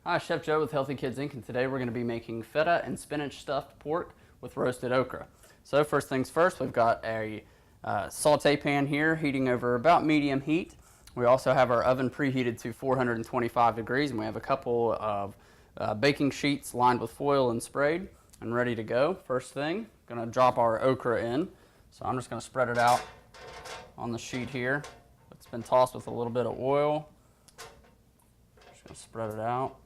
Hi, Chef Joe with Healthy Kids Inc. and today we're going to be making feta and spinach stuffed pork with roasted okra. So first things first, we've got a saute pan here heating over about medium heat. We also have our oven preheated to 425 degrees and we have a couple of baking sheets lined with foil and sprayed and ready to go. First thing, going to drop our okra in. So I'm just going to spread it out on the sheet here. It's been tossed with a little bit of oil. Just going to spread it out.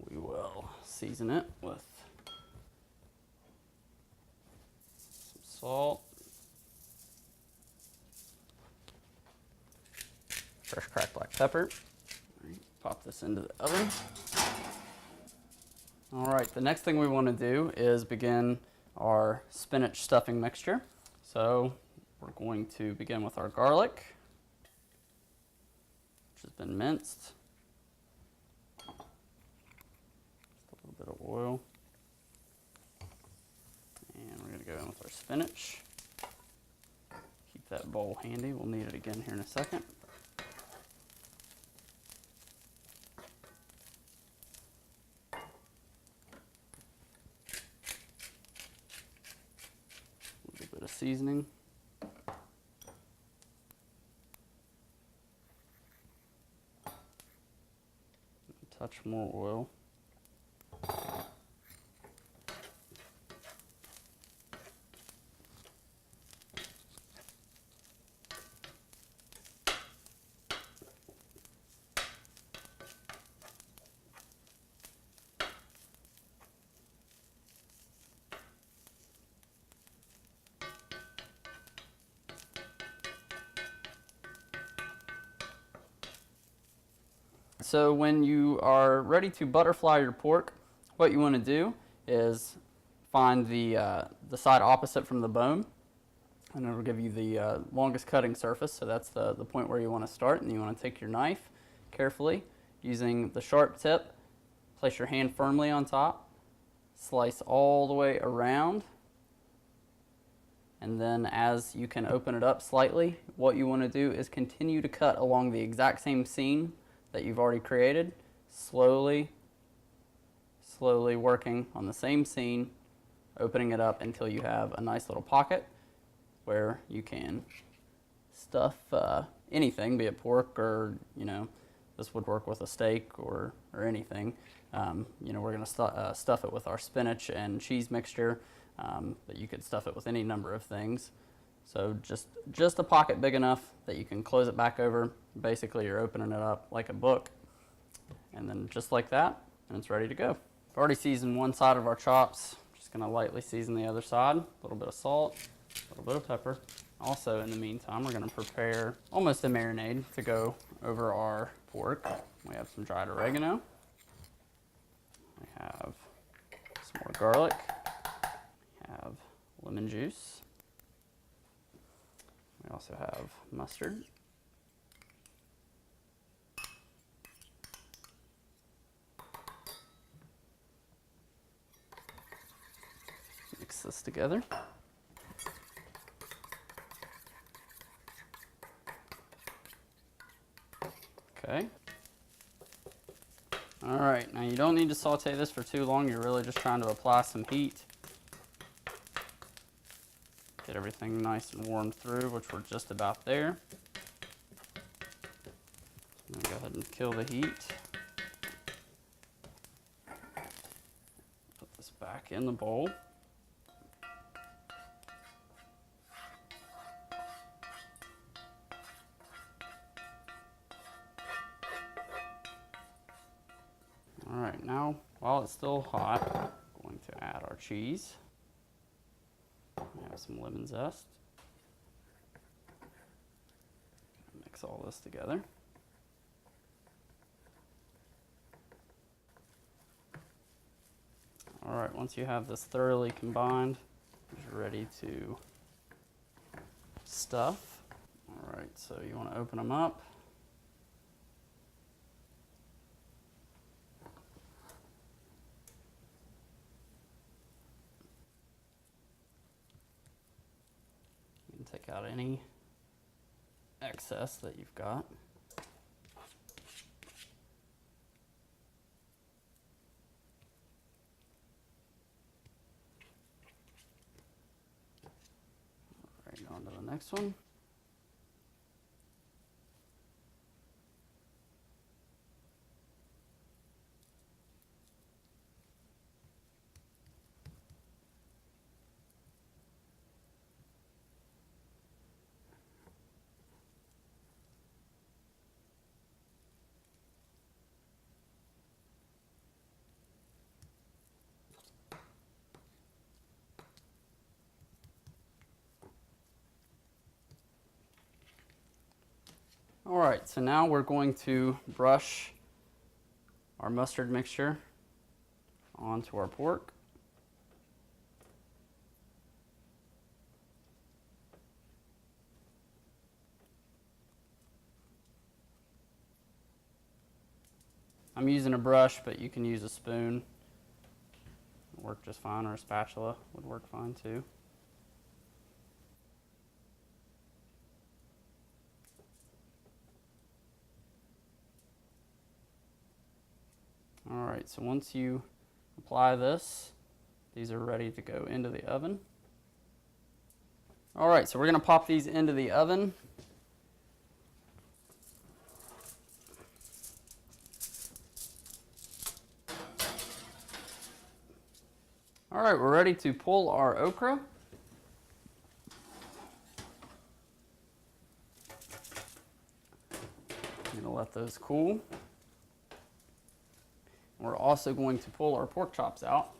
We will season it with some salt, fresh cracked black pepper. All right, pop this into the oven. All right, the next thing we want to do is begin our spinach stuffing mixture. So we're going to begin with our garlic, which has been minced. Bit of oil, and we're going to go in with our spinach. Keep that bowl handy, we'll need it again here in a second. A little bit of seasoning. A touch more oil. So when you are ready to butterfly your pork, what you want to do is find the side opposite from the bone, and it will give you the longest cutting surface. So that's the point where you want to start, and you want to take your knife carefully using the sharp tip, place your hand firmly on top, slice all the way around, and then as you can open it up slightly, what you want to do is continue to cut along the exact same seam that you've already created, slowly working on the same seam, opening it up until you have a nice little pocket where you can stuff anything, be it pork or, this would work with a steak or anything. We're going to stuff it with our spinach and cheese mixture, but you could stuff it with any number of things. So just a pocket big enough that you can close it back over. Basically, you're opening it up like a book. And then just like that, and it's ready to go. I've already seasoned one side of our chops. Just going to lightly season the other side. A little bit of salt, a little bit of pepper. Also, in the meantime, we're going to prepare almost a marinade to go over our pork. We have some dried oregano. We have some more garlic. We have lemon juice. We also have mustard. Mix this together. Okay. All right, now you don't need to saute this for too long. You're really just trying to apply some heat. Get everything nice and warmed through, which we're just about there. I'm going to go ahead and kill the heat. Put this back in the bowl. All right, now while it's still hot, I'm going to add our cheese. We have some lemon zest. Mix all this together. All right, once you have this thoroughly combined, you're ready to stuff. All right, so you want to open them up. take out any excess that you've got. Right, on to the next one. All right, so now we're going to brush our mustard mixture onto our pork. I'm using a brush, but you can use a spoon. It'll work just fine, or a spatula would work fine too. All right, so once you apply this, these are ready to go into the oven. All right, so we're gonna pop these into the oven. All right, we're ready to pull our okra. I'm gonna let those cool. We're also going to pull our pork chops out,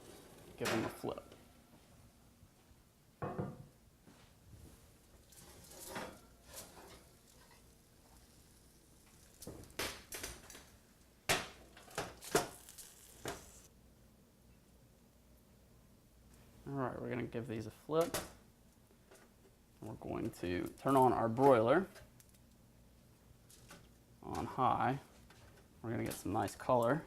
give them a flip. All right, we're going to give these a flip. We're going to turn on our broiler on high. We're going to get some nice color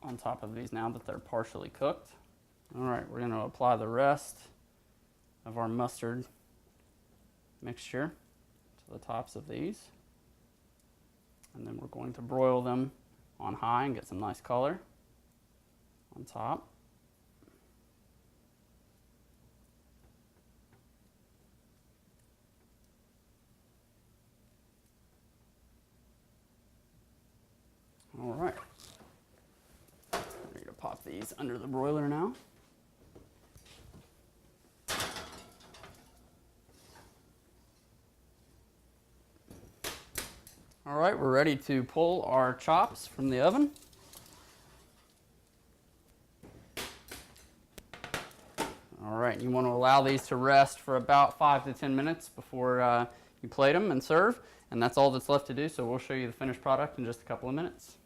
on top of these now that they're partially cooked. All right, we're going to apply the rest of our mustard mixture to the tops of these. And then we're going to broil them on high and get some nice color on top. All right. Ready to pop these under the broiler now. All right, we're ready to pull our chops from the oven. All right, you want to allow these to rest for about 5 to 10 minutes before you plate them and serve. And that's all that's left to do, so we'll show you the finished product in just a couple of minutes.